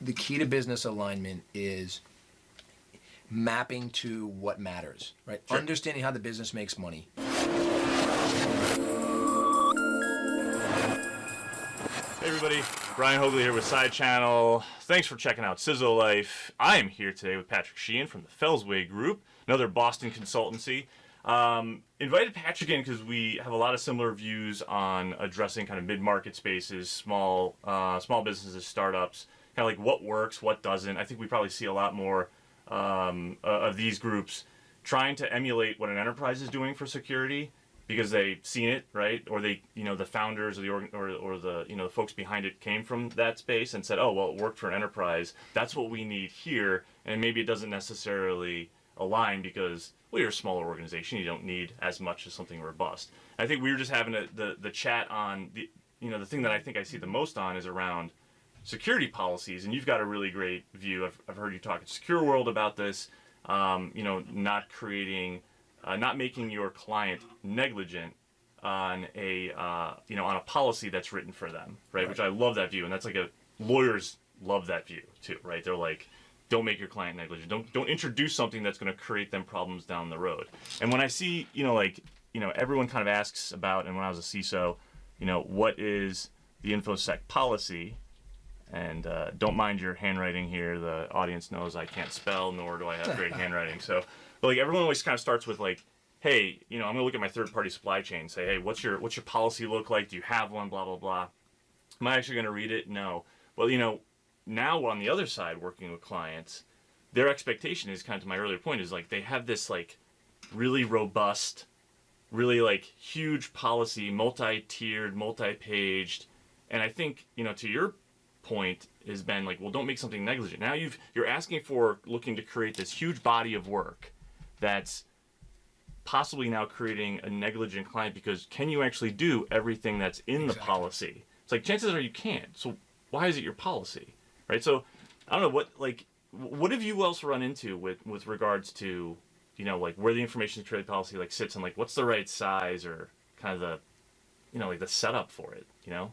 the key to business alignment is mapping to what matters, right? Sure. Understanding how the business makes money. Hey everybody, Brian Hoagley here with SideChannel. Thanks for checking out cisolife. I am here today with Patrick Sheehan from the Fellsway Group, another Boston consultancy. Invited Patrick in because we have a lot of similar views on addressing kind of mid-market spaces, small businesses, startups, kind of like what works, what doesn't. I think we probably see a lot more of these groups trying to emulate what an enterprise is doing for security because they've seen it, right? Or they, the founders or the folks behind it came from that space and said, oh, well, it worked for an enterprise. That's what we need here. And maybe it doesn't necessarily align because, well, you're a smaller organization. You don't need as much as something robust. I think we were just having the chat on the thing that I think I see the most on is around security policies, and you've got a really great view. I've heard you talk at Secure World about this. Not creating, not making your client negligent on a on a policy that's written for them, right? Which I love that view, and that's like lawyers love that view too, right? They're like, don't make your client negligent. Don't introduce something that's going to create them problems down the road. And when I see, everyone kind of asks about, and when I was a CISO, what is the InfoSec policy? And don't mind your handwriting here. The audience knows I can't spell, nor do I have great handwriting. So, but like everyone always kind of starts with like, hey, I'm going to look at my third-party supply chain and say, hey, what's your policy look like? Do you have one? Blah, blah, blah. Am I actually going to read it? No. Well, now on the other side, working with clients, their expectation is kind of to my earlier point is like they have this like really robust, really like huge policy, multi-tiered, multi-paged, and I think to your point has been like, well, don't make something negligent. Now you're asking for looking to create this huge body of work that's possibly now creating a negligent client because can you actually do everything that's in the policy? It's like chances are you can't. So why is it your policy, right? So I don't know what have you else run into with regards to like where the information security policy like sits and like what's the right size or kind of the like the setup for it,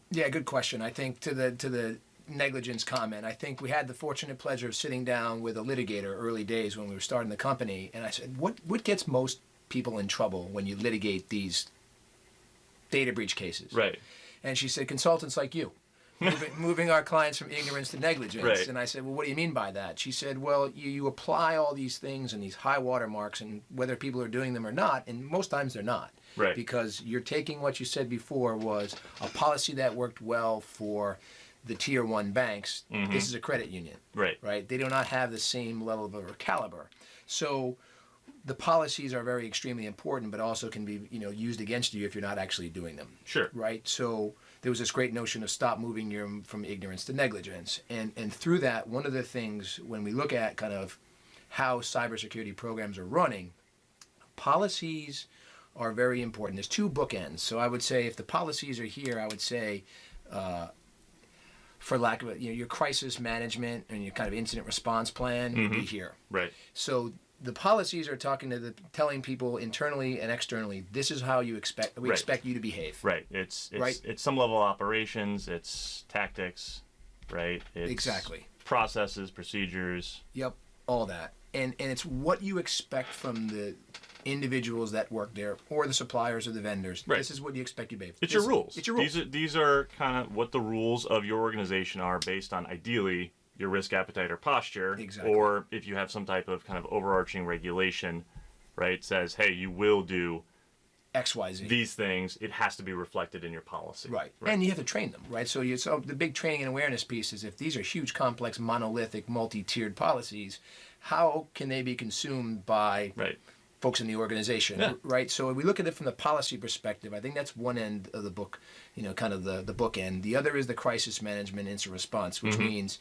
Yeah, good question. I think to the negligence comment, I think we had the fortunate pleasure of sitting down with a litigator early days when we were starting the company, and I said, what gets most people in trouble when you litigate these data breach cases? Right. And she said, consultants like you, moving our clients from ignorance to negligence. Right. And I said, well, what do you mean by that? She said, well, you apply all these things and these high water marks, and whether people are doing them or not, and most times they're not. Right. Because you're taking what you said before was a policy that worked well for the tier one banks. Mm-hmm. This is a credit union. Right. Right. They do not have the same level of or caliber. So the policies are very extremely important, but also can be used against you if you're not actually doing them. Sure. Right. So there was this great notion of stop moving from ignorance to negligence, and through that, one of the things when we look at kind of how cybersecurity programs are running, policies are very important. There's two bookends. So I would say if the policies are here, I would say, for lack of your crisis management and your kind of incident response plan would be here. Right. So the policies are telling people internally and externally, this is how we expect you to behave. Right. It's some level of operations, it's tactics, right? It's exactly. Processes, procedures. Yep, all that. And it's what you expect from the individuals that work there or the suppliers or the vendors. Right. This is what you expect you to behave. It's your rules. It's your rules. These are kind of what the rules of your organization are based on ideally your risk appetite or posture. Exactly. Or if you have some type of kind of overarching regulation, right, says, hey, you will do XYZ. These things, it has to be reflected in your policy. Right. And you have to train them, right? So the big training and awareness piece is if these are huge, complex, monolithic, multi-tiered policies, how can they be consumed by folks in the organization, right? So if we look at it from the policy perspective, I think that's one end of the book, kind of the book end. The other is the crisis management incident response, which means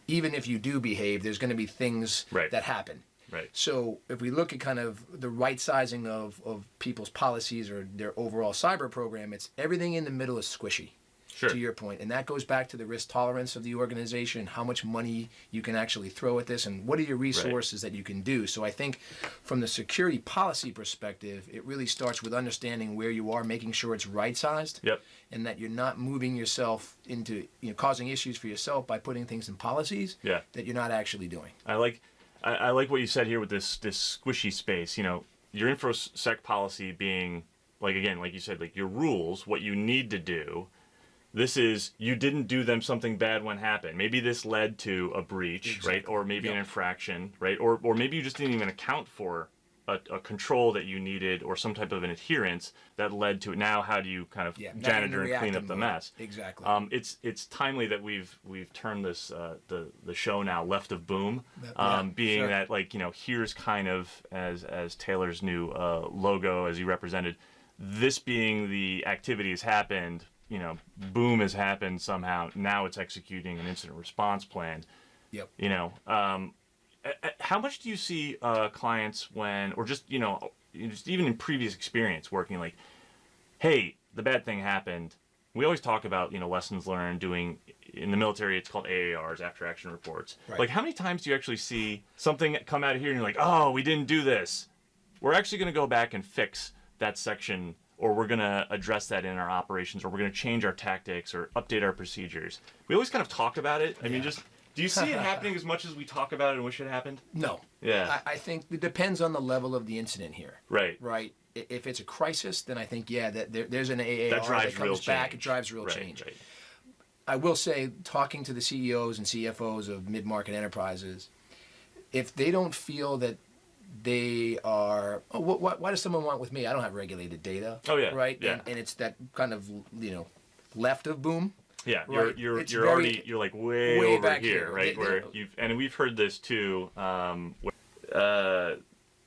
even if you do behave, there's going to be things that happen. Right. So if we look at kind of the right sizing of people's policies or their overall cyber program, it's everything in the middle is squishy. Sure. to your point. And that goes back to the risk tolerance of the organization, how much money you can actually throw at this, and what are your resources that you can do. So I think from the security policy perspective, it really starts with understanding where you are, making sure it's right-sized, Yep. and that you're not moving yourself into, causing issues for yourself by putting things in policies that you're not actually doing. I like what you said here with this squishy space. Your InfoSec policy being, like, again, like you said, like your rules, what you need to do. This is, you didn't do them something bad when happened. Maybe this led to a breach, right? Or maybe an infraction, right? Or maybe you just didn't even account for a control that you needed or some type of an adherence that led to it. Now, how do you kind of janitor and clean up the mess? Exactly. It's timely that we've turned this the show now left of boom, being sure. that, like, here's kind of as Taylor's new logo as he represented, this being the activity has happened. Boom has happened somehow. Now it's executing an incident response plan. Yep. How much do you see clients when, or just just even in previous experience working, like, hey, the bad thing happened. We always talk about lessons learned doing in the military. It's called AARs, after action reports. Right. Like, how many times do you actually see something come out of here and you're like, oh, we didn't do this. We're actually going to go back and fix that section, or we're going to address that in our operations, or we're going to change our tactics or update our procedures. We always kind of talk about it. I mean, just, do you see it happening as much as we talk about it and wish it happened? No. Yeah. I think it depends on the level of the incident here. Right. Right. If it's a crisis, then I think, that there's an AAR that drives that comes back. change. It drives real Right, change. Right. I will say, talking to the CEOs and CFOs of mid-market enterprises, if they don't feel that they are, why does someone want with me? I don't have regulated data. Oh, yeah. Right. Yeah. And it's that kind of left of boom. Yeah, right. you're very, already, you're like way over back here, right? Where and we've heard this too.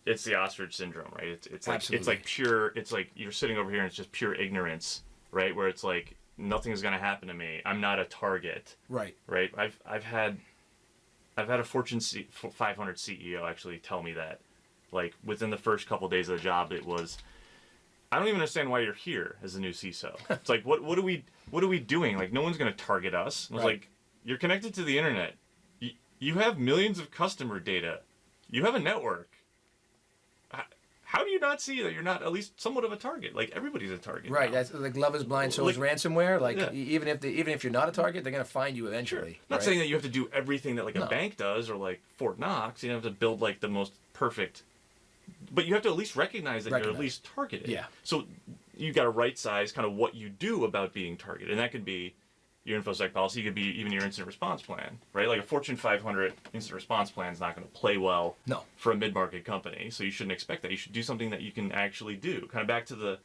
It's the ostrich syndrome, right? It's like Absolutely. it's like pure. It's like you're sitting over here and it's just pure ignorance, right? Where it's like nothing's gonna happen to me. I'm not a target. Right. Right. I've had a Fortune 500 CEO actually tell me that, like, within the first couple of days of the job, it was, I don't even understand why you're here as the new CISO. It's like, what are we doing? Like, no one's going to target us. And I was like, you're connected to the internet. You have millions of customer data. You have a network. How do you not see that you're not at least somewhat of a target? Like, everybody's a target. Right. now. That's like love is blind, so is ransomware. Like, even if you're not a target, they're going to find you eventually. Sure. Not saying that you have to do everything that, like, a bank does, or like Fort Knox. You don't have to build like the most perfect, but you have to at least recognize that you're at least targeted. Yeah. So you got to right size kind of what you do about being targeted, and that could be your InfoSec policy. It could be even your incident response plan, right? Like a Fortune 500 incident response plan is not going to play well for a mid-market company, so you shouldn't expect that. You should do something that you can actually do. Kind of back to the,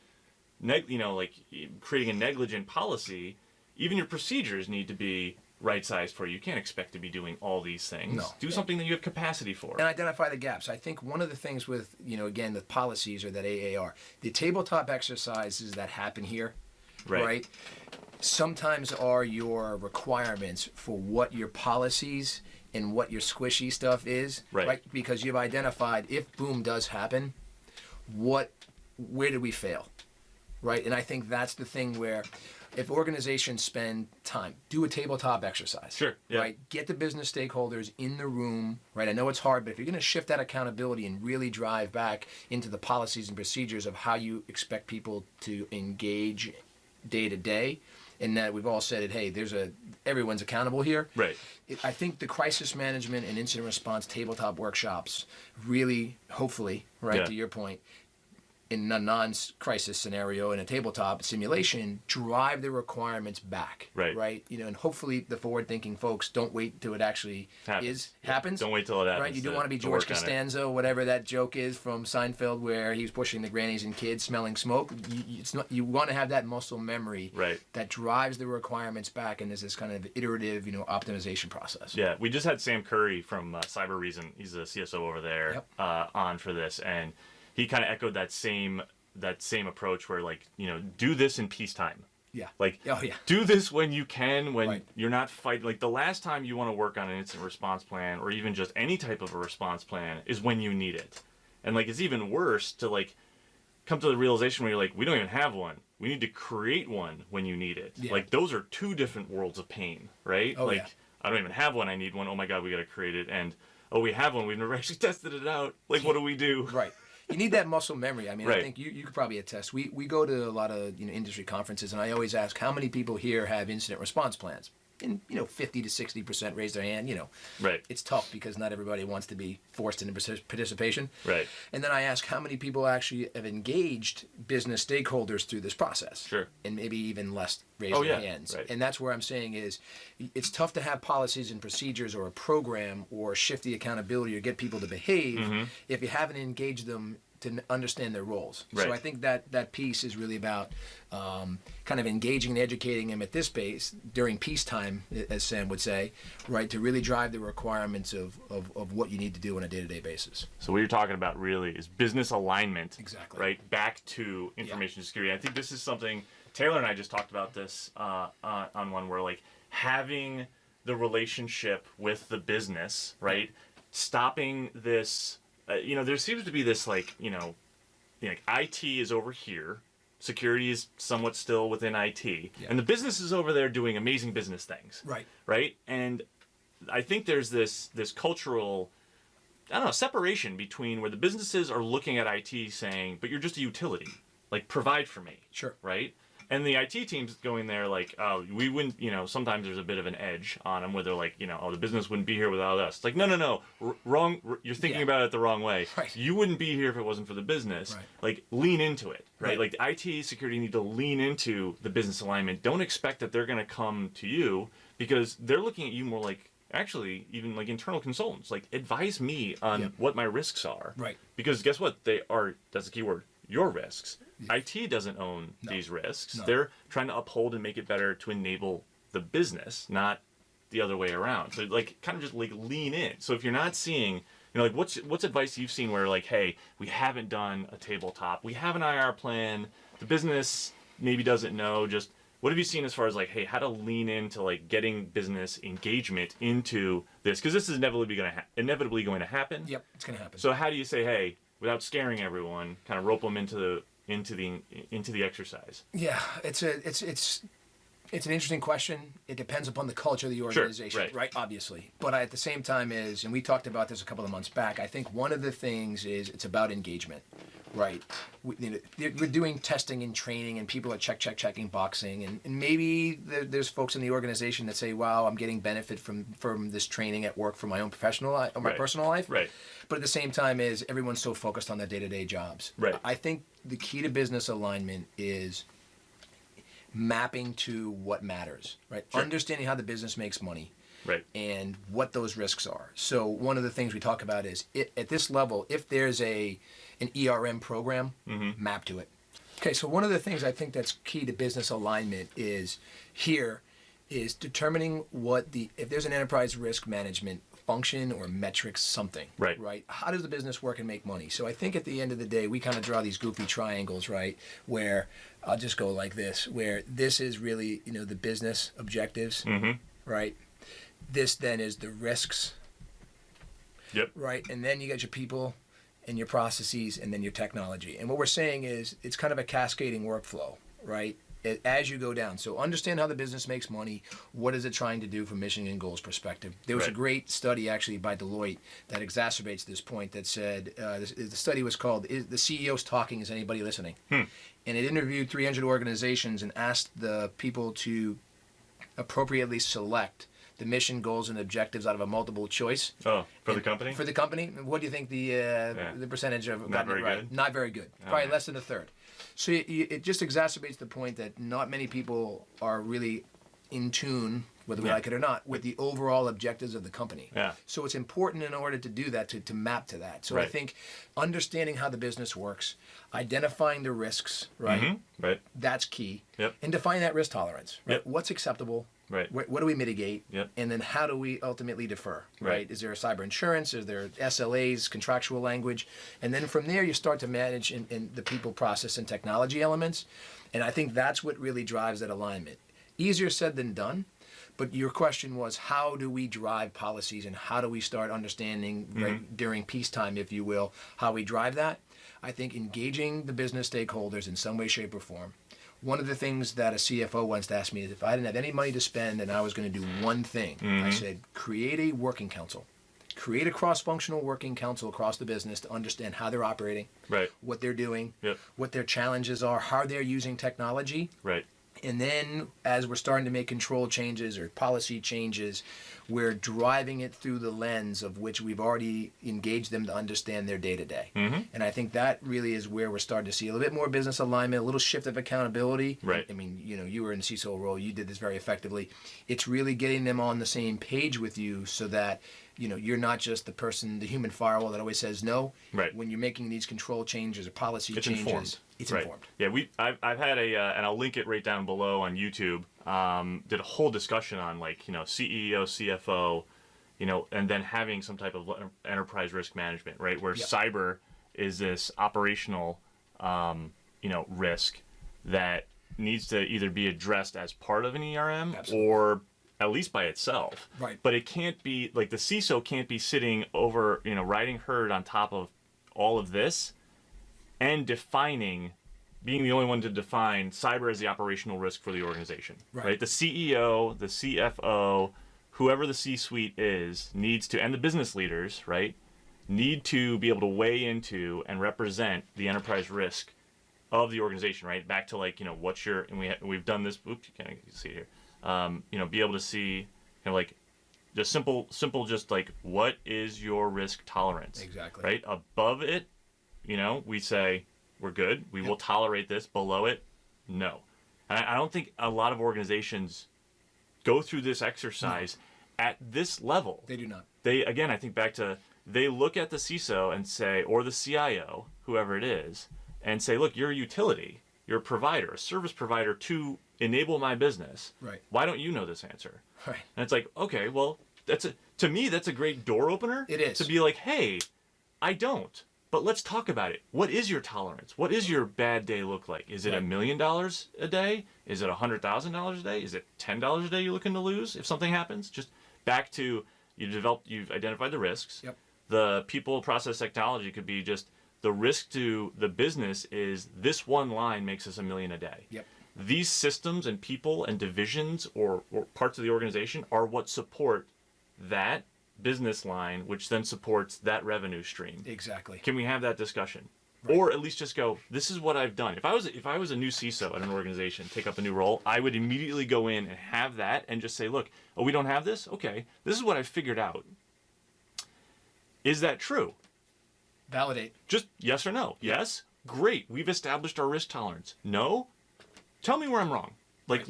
like creating a negligent policy. Even your procedures need to be right-sized for you. You can't expect to be doing all these things. No. Do something that you have capacity for. And identify the gaps. I think one of the things with, again, the policies or that AAR, the tabletop exercises that happen here, right? Sometimes are your requirements for what your policies and what your squishy stuff is, right? Because you've identified, if boom does happen, where did we fail, right? And I think that's the thing where, if organizations spend time, do a tabletop exercise. Sure. Yeah. Right. Get the business stakeholders in the room. Right. I know it's hard, but if you're going to shift that accountability and really drive back into the policies and procedures of how you expect people to engage day to day, and that we've all said it. Hey, everyone's accountable here. Right. I think the crisis management and incident response tabletop workshops really, hopefully, to your point, in a non-crisis scenario, in a tabletop simulation, drive the requirements back. Right. And hopefully the forward-thinking folks don't wait till it actually happens. Don't wait till it happens. Right. You don't want to be George Costanza, whatever that joke is from Seinfeld, where he's pushing the grannies and kids smelling smoke. You want to have that muscle memory that drives the requirements back, and there's this kind of iterative, optimization process. Yeah. We just had Sam Curry from Cyber Reason. He's the CSO over there on for this, and he kind of echoed that same approach where, like, do this in peacetime. Yeah. Like, do this when you can, when you're not fighting. Like, the last time you want to work on an incident response plan, or even just any type of a response plan, is when you need it. And, like, it's even worse to, like, come to the realization where you're like, we don't even have one. We need to create one when you need it. Like, those are two different worlds of pain, right? Oh, like, I don't even have one. I need one. Oh my God, we got to create it. And, oh, we have one. We've never actually tested it out. Like, what do we do? Right. You need that muscle memory. I mean, Right. I think you could probably attest. We go to a lot of industry conferences, and I always ask how many people here have incident response plans. And 50 to 60% raise their hand. Right. It's tough because not everybody wants to be forced into participation. Right. And then I ask how many people actually have engaged business stakeholders through this process. Sure. And maybe even less raise Oh, their yeah. hands. Right. And that's where I'm saying is it's tough to have policies and procedures or a program or shift the accountability or get people to behave if you haven't engaged them to understand their roles. Right. So I think that piece is really about kind of engaging and educating them at this base during peacetime, as Sam would say, right, to really drive the requirements of what you need to do on a day-to-day basis. So what you're talking about really is business alignment. Exactly. Right, back to information security. I think this is something, Taylor and I just talked about this on one where, like, having the relationship with the business, right, stopping this, there seems to be this, like, IT is over here, security is somewhat still within IT, and the business is over there doing amazing business things. Right. Right? And I think there's this cultural, I don't know, separation between where the businesses are looking at IT saying, but you're just a utility, like, provide for me. Sure. Right? And the IT team's going there like, oh, we wouldn't, sometimes there's a bit of an edge on them where they're like, oh, the business wouldn't be here without us. It's like, no, wrong. You're thinking about it the wrong way. Right. You wouldn't be here if it wasn't for the business. Right. Like, lean into it, right? Right. Like, the IT security need to lean into the business alignment. Don't expect that they're going to come to you because they're looking at you more like, actually, even like internal consultants, like, advise me on what my risks are. Right. Because guess what? They are, that's the key word, your risks. IT doesn't own these risks. No. They're trying to uphold and make it better to enable the business, not the other way around. So, like, kind of just like lean in. So if you're not seeing, like, what's advice you've seen where, like, hey, we haven't done a tabletop, we have an IR plan, the business maybe doesn't know, just what have you seen as far as, like, hey, how to lean into, like, getting business engagement into this? Because this is inevitably going to happen. Yep, it's going to happen. So how do you say, hey, without scaring everyone, kind of rope them into the exercise? Yeah, it's an interesting question. It depends upon the culture of the organization, right. Obviously. But at the same time and we talked about this a couple of months back, I think one of the things is it's about engagement, right? We're doing testing and training, and people are checking boxing, and maybe there's folks in the organization that say, wow, I'm getting benefit from this training at work for my own professional life, or my personal life. Right. But at the same time everyone's so focused on their day-to-day jobs. Right. I think the key to business alignment is mapping to what matters, right? Sure. Understanding how the business makes money, Right. and what those risks are. So one of the things we talk about is at this level, if there's an ERM program, map to it. Okay, so one of the things I think that's key to business alignment is determining if there's an enterprise risk management function or metrics, something. Right. How does the business work and make money? So I think at the end of the day, we kind of draw these goofy triangles, right? Where I'll just go like this, where this is really, the business objectives, right? This then is the risks. Yep. Right. And then you got your people and your processes and then your technology. And what we're saying is it's kind of a cascading workflow, right? As you go down. So understand how the business makes money. What is it trying to do from mission and goals perspective? There was a great study actually by Deloitte that exacerbates this point that said, the study was called, The CEO's Talking, Is Anybody Listening? And it interviewed 300 organizations and asked the people to appropriately select the mission, goals, and objectives out of a multiple choice. Oh, for the company? For the company. What do you think the percentage of Not very right? good? Not very good. Probably less than a third. So it just exacerbates the point that not many people are really in tune, whether we like it or not, with the overall objectives of the company. Yeah. So it's important in order to do that, to map to that. So I think understanding how the business works, identifying the risks, right? Right. That's key. Yep. And defining that risk tolerance. Right? Yep. What's acceptable? Right. What do we mitigate? Yep. And then how do we ultimately defer? Right. Is there a cyber insurance? Is there SLAs, contractual language? And then from there, you start to manage in the people, process, and technology elements. And I think that's what really drives that alignment. Easier said than done. But your question was, how do we drive policies and how do we start understanding right, during peacetime, if you will, how we drive that? I think engaging the business stakeholders in some way, shape, or form. One of the things that a CFO once asked me is if I didn't have any money to spend and I was going to do one thing, I said, create a working council. Create a cross-functional working council across the business to understand how they're operating, what they're doing, what their challenges are, how they're using technology. And then as we're starting to make control changes or policy changes, we're driving it through the lens of which we've already engaged them to understand their day-to-day. And I think that really is where we're starting to see a little bit more business alignment, a little shift of accountability. I mean, you know, you were in the CISO role, you did this very effectively. It's really getting them on the same page with you so that, you know, you're not just the person, the human firewall that always says no. When you're making these control changes or policy changes, informed. It's informed. Yeah, I've had and I'll link it right down below on YouTube. Did a whole discussion on like, you know, CEO, CFO, you know, and then having some type of enterprise risk management, right? Where cyber is this operational, you know, risk that needs to either be addressed as part of an ERM or at least by itself. But it can't be like the CISO can't be sitting over, you know, riding herd on top of all of this and being the only one to define cyber as the operational risk for the organization. The CEO, the CFO, whoever the C-suite is, needs to, and the business leaders, need to be able to weigh into and represent the enterprise risk of the organization, back to like, you know, what's your, and we've done this, oops, you can't see it here. You know, be able to see, you know, like just simple, just like, what is your risk tolerance? Above it, you know, we say we're good. We will tolerate this. Below it, no. And I don't think a lot of organizations go through this exercise at this level. They do not. They, again, I think back to, they look at the CISO and say, or the CIO, whoever it is, and say, look, you're a utility. You're a provider, a service provider to enable my business. Why don't you know this answer? And it's like, okay, well, to me, that's a great door opener. It is. To be like, hey, I don't. But let's talk about it. What is your tolerance? What is your bad day look like? Is it $1 million a day? Is it $100,000 a day? Is it $10 a day you're looking to lose if something happens? Just back to you've identified the risks. The people, process, technology could be just the risk to the business is this one line makes us $1 million a day. These systems and people and divisions or parts of the organization are what support that business line, which then supports that revenue stream. Can we have that discussion? Or at least just go, this is what I've done. If I was a new CISO at an organization, take up a new role, I would immediately go in and have that and just say, look, oh, we don't have this? Okay, this is what I've figured out. Is that true? Validate. Just yes or no. Yes? Great. We've established our risk tolerance. No? Tell me where I'm wrong. Like,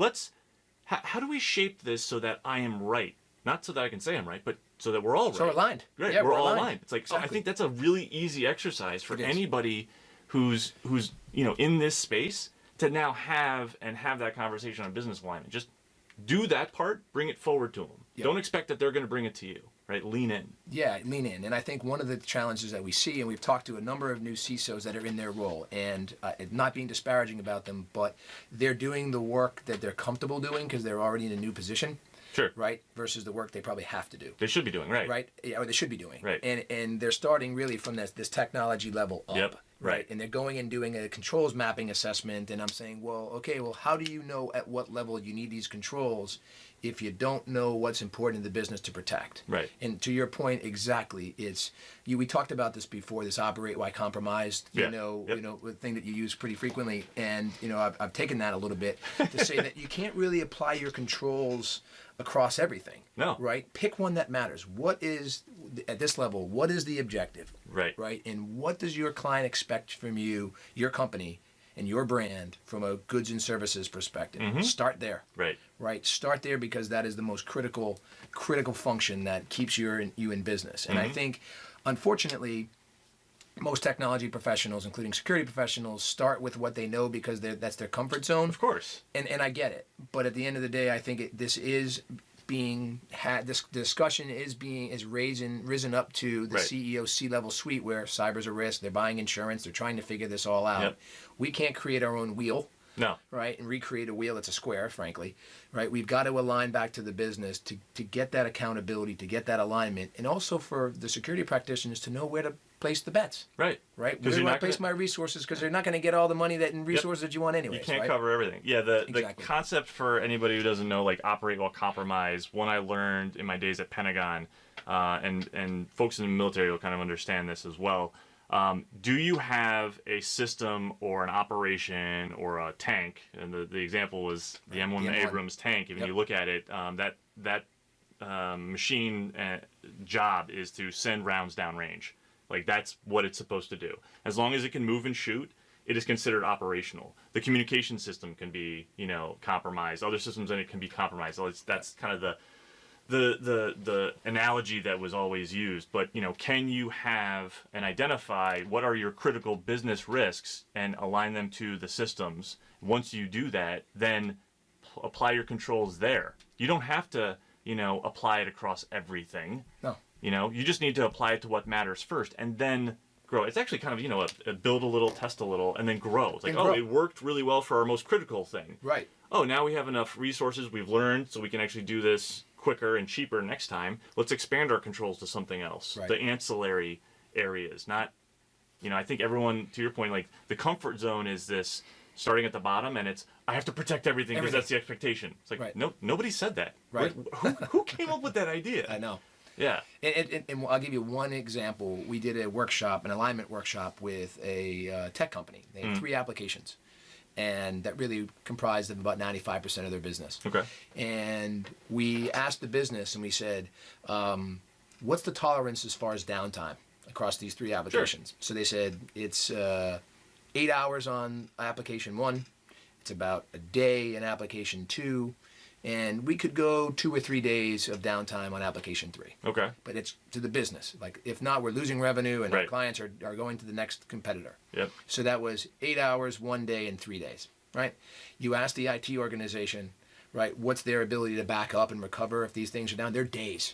how do we shape this so that I am right? Not so that I can say I'm right, but so that we're all right. So we're aligned. Right, we're all aligned. It's like, so I think that's a really easy exercise for anybody who's you know, in this space to now have that conversation on business alignment. Just do that part, bring it forward to them. Don't expect that they're going to bring it to you. Lean in. Yeah, lean in. And I think one of the challenges that we see, and we've talked to a number of new CISOs that are in their role, and not being disparaging about them, but they're doing the work that they're comfortable doing because they're already in a new position. Versus the work they probably have to do. They should be doing, or they should be doing. And they're starting really from this technology level up. And they're going and doing a controls mapping assessment, and I'm saying, well, okay, well, how do you know at what level you need these controls if you don't know what's important in the business to protect? And to your point, exactly, it's we talked about this before, this operate why compromised, you know, the thing that you use pretty frequently, and you know, I've taken that a little bit to say that you can't really apply your controls across everything. Pick one that matters. What is, at this level, what is the objective? And what does your client expect from you, your company, and your brand from a goods and services perspective? Start there. Start there, because that is the most critical function that keeps you in business. And I think, unfortunately, most technology professionals, including security professionals, start with what they know because that's their comfort zone. Of course. And I get it. But at the end of the day, I think this is being had. This discussion is risen up to the CEO C-level suite, where cyber's a risk. They're buying insurance. They're trying to figure this all out. We can't create our own wheel. No. Right, and recreate a wheel that's a square, frankly. Right, we've got to align back to the business to get that accountability, to get that alignment, and also for the security practitioners to know where to place the bets. Right. Right. Where do I place my resources? Because they're not going to get all the money and resources that you want anyway. You can't right? cover everything. Yeah. The Exactly. concept for anybody who doesn't know, like operate while compromised, one I learned in my days at Pentagon, and folks in the military will kind of understand this as well. Do you have a system or an operation or a tank? And the example was the M1 Abrams tank. If you look at it, that machine job is to send rounds downrange. Like that's what it's supposed to do. As long as it can move and shoot, it is considered operational. The communication system can be, compromised. Other systems in it can be compromised. So that's kind of the analogy that was always used. But can you have and identify what are your critical business risks and align them to the systems? Once you do that, then apply your controls there. You don't have to apply it across everything. No. You just need to apply it to what matters first, and then grow. It's actually kind of a build a little, test a little, and then grow. It's like, it worked really well for our most critical thing. Right. Oh, now we have enough resources. We've learned, so we can actually do this quicker and cheaper next time. Let's expand our controls to something else. Right. The ancillary areas, not. I think everyone, to your point, like the comfort zone is this starting at the bottom, and it's I have to protect everything because that's the expectation. It's like no, nobody said that. Right. Who came up with that idea? I know. Yeah. And I'll give you one example. We did a workshop, an alignment workshop with a tech company. They had 3 applications, and that really comprised of about 95% of their business. Okay. And we asked the business, and we said, what's the tolerance as far as downtime across these 3 applications? Sure. So they said it's 8 hours on application 1. It's about a day in application 2. And we could go 2 or 3 days of downtime on application 3. Okay. But it's to the business. Like, if not, we're losing revenue and our clients are going to the next competitor. Yep. So that was 8 hours, 1 day, and 3 days, right? You ask the IT organization, right, what's their ability to back up and recover if these things are down? They're days,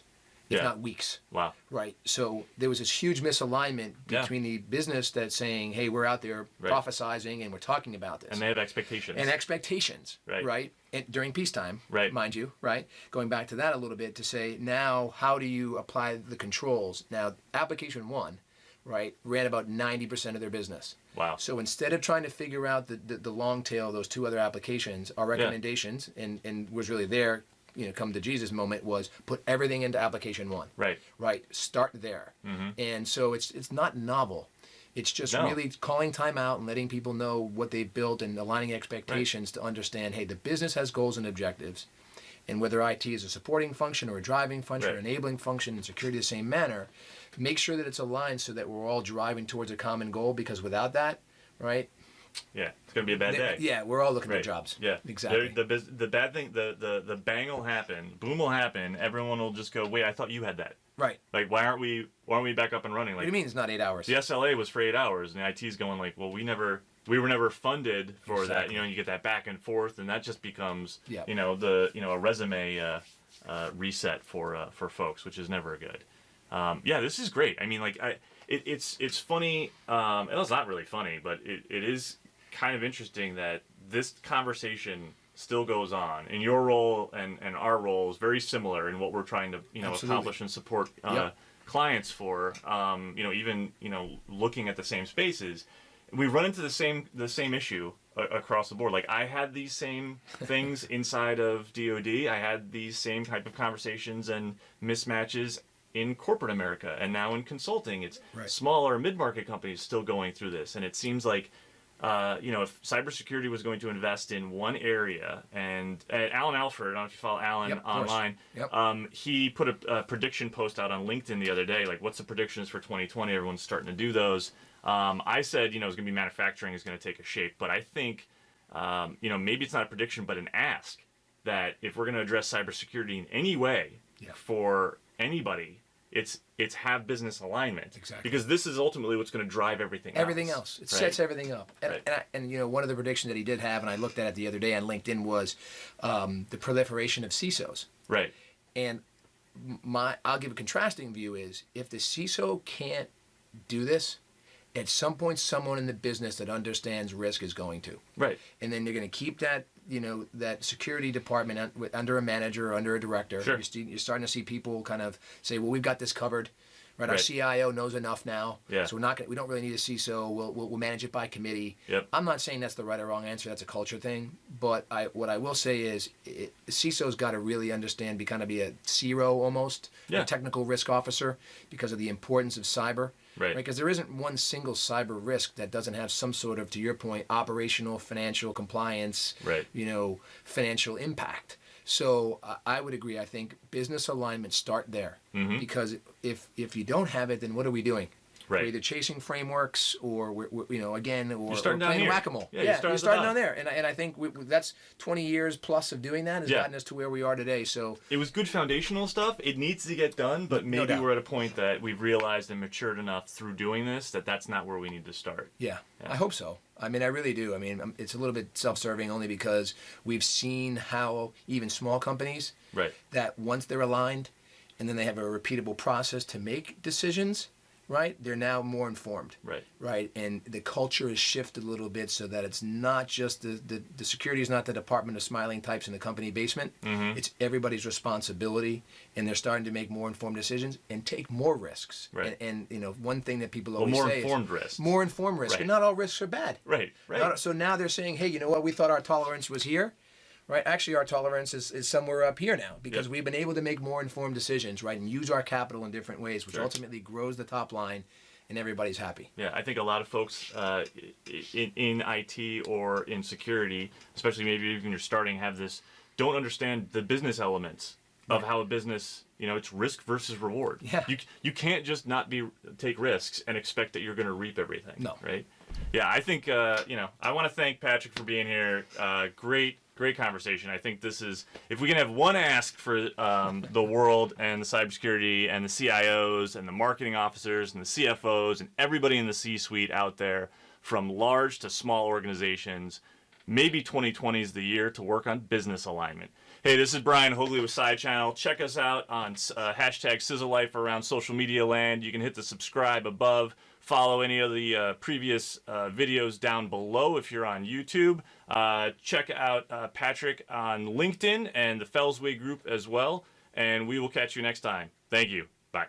if not weeks. Wow. Right. So there was this huge misalignment between the business that's saying, hey, we're out there prophesizing and we're talking about this. And they have expectations. Right? And during peacetime, mind you, right? Going back to that a little bit to say, now, how do you apply the controls? Now, application 1, right, ran about 90% of their business. Wow. So instead of trying to figure out the long tail, those 2 other applications, our recommendations, and was really there, come to Jesus moment, was put everything into application 1. Right. Start there. Mm-hmm. And so it's not novel. It's just really calling time out and letting people know what they've built and aligning expectations to understand, hey, the business has goals and objectives. And whether IT is a supporting function or a driving function or enabling function and security the same manner, make sure that it's aligned so that we're all driving towards a common goal, because without that, right? Yeah, it's going to be a bad day. Yeah, we're all looking for jobs. Yeah, exactly. The bad thing, the bang will happen, boom will happen. Everyone will just go, wait, I thought you had that. Right. Like, why aren't we back up and running? Like, what do you mean it's not 8 hours? The SLA was for 8 hours, and the IT's going like, well, we were never funded for that. You get that back and forth, and that just becomes, a resume reset for folks, which is never good. This is great. I mean, it's funny. It's not really funny, but it is kind of interesting that this conversation still goes on, and your role and our role is very similar in what we're trying to accomplish and support clients for. Even looking at the same spaces, we run into the same issue across the board. Like, I had these same things inside of DoD. I had these same type of conversations and mismatches in corporate America, and now in consulting, it's smaller mid-market companies still going through this. And it seems like if cybersecurity was going to invest in one area, and Alan Alford, I don't know if you follow Alan online, he put a prediction post out on LinkedIn the other day, like, what's the predictions for 2020? Everyone's starting to do those. I said, it's going to be manufacturing is going to take a shape, but I think, maybe it's not a prediction, but an ask that if we're going to address cybersecurity in any way for anybody, it's have business alignment. Exactly. Because this is ultimately what's going to drive everything else. It sets everything up. And one of the predictions that he did have, and I looked at it the other day on LinkedIn, was the proliferation of CISOs. Right. And I'll give a contrasting view is, if the CISO can't do this, At some point, someone in the business that understands risk is going to. Right. And then you're going to keep that, that security department under a manager or under a director. Sure. You're starting to see people kind of say, well, we've got this covered. Right. Our Right. CIO knows enough now. Yeah. So we don't really need a CISO. We'll manage it by committee. Yep. I'm not saying that's the right or wrong answer. That's a culture thing. But what I will say is CISO's got to really understand, be a CRO almost, Yeah. a technical risk officer, because of the importance of cyber. Right. Because there isn't one single cyber risk that doesn't have some sort of, to your point, operational, financial, compliance, Right. financial impact. So I would agree. I think business alignment start there, because if you don't have it, then what are we doing? Right. We're either chasing frameworks, or we're or You're starting down playing here. whack-a-mole. Yeah, you're starting at the starting bottom. down there, and I think that's 20 years plus of doing that has Yeah. gotten us to where we are today. So It was good foundational stuff. It needs to get done, but No maybe doubt. we're at a point that we've realized and matured enough through doing this that that's not where we need to start. yeah, I hope so. I mean, I really do. I mean, it's a little bit self-serving only because we've seen how even small companies, Right. that once they're aligned and then they have a repeatable process to make decisions, right, they're now more informed. Right. Right, and the culture has shifted a little bit so that it's not just the security is not the Department of Smiling types in the company basement. It's everybody's responsibility, and they're starting to make more informed decisions and take more risks. Right. And one thing that people Well, always more say informed is risks. more informed risk, Right. and not all risks are bad. Right. Right. So now they're saying, hey, you know what? We thought our tolerance was here. Right. Actually, our tolerance is somewhere up here now, because Yep. we've been able to make more informed decisions, right, and use our capital in different ways, which Sure. ultimately grows the top line, and everybody's happy. Yeah, I think a lot of folks in IT or in security, especially maybe even you're starting, don't understand the business elements of how a business, it's risk versus reward. Yeah. You can't just not take risks and expect that you're going to reap everything. No. Right? Yeah, I think, I want to thank Patrick for being here. Great conversation. I think this is, if we can have one ask for the world and the cybersecurity and the CIOs and the marketing officers and the CFOs and everybody in the C-suite out there, from large to small organizations, maybe 2020 is the year to work on business alignment. Hey, this is Brian Hogley with SideChannel. Check us out on hashtag cisolife around social media land. You can hit the subscribe above. Follow any of the previous videos down below if you're on YouTube. Check out Patrick on LinkedIn and the Fellsway Group as well. And we will catch you next time. Thank you. Bye.